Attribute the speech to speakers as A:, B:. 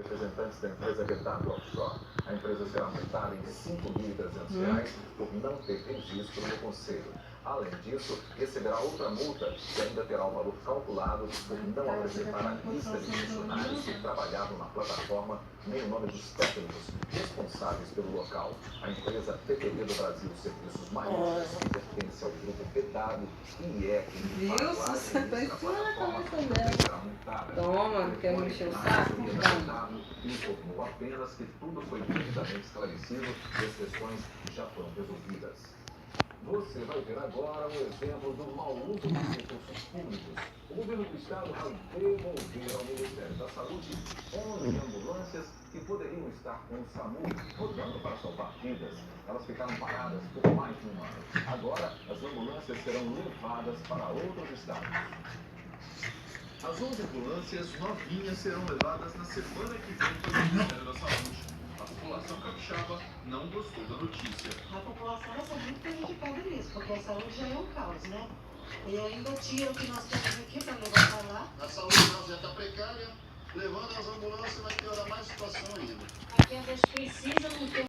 A: representantes da empresa Vetado Offshore. A empresa será multada em R$ 5.300 por não ter registro no conselho. Além disso, receberá outra multa que ainda terá o valor calculado por não apresentar a lista de funcionários que trabalhavam na plataforma nem o nome dos técnicos responsáveis pelo local. A empresa PPD do Brasil Serviços Marítimos, que pertence ao grupo Vetado e é quem será multada.
B: Toma, quer me encher o saco?
A: Informou apenas que tudo foi devidamente esclarecido e as questões já foram resolvidas. Você vai ver agora um exemplo do mau uso dos recursos públicos. O governo do estado vai devolver ao Ministério da Saúde 11 ambulâncias que poderiam estar com o SAMU rodando para salvar vidas. Elas ficaram paradas por mais de um ano. Agora, as ambulâncias serão levadas para outros estados. As 11 ambulâncias novinhas serão levadas na semana que vem para o Ministério da Saúde. A população capixaba não gostou da notícia.
C: A população vai ser muito prejudicada nisso, porque a saúde já é um caos, né? E ainda tira o que nós temos aqui para levar para lá.
D: A saúde nossa já está precária, levando as ambulâncias vai piorar mais a situação ainda.
C: Aqui a gente precisa não ter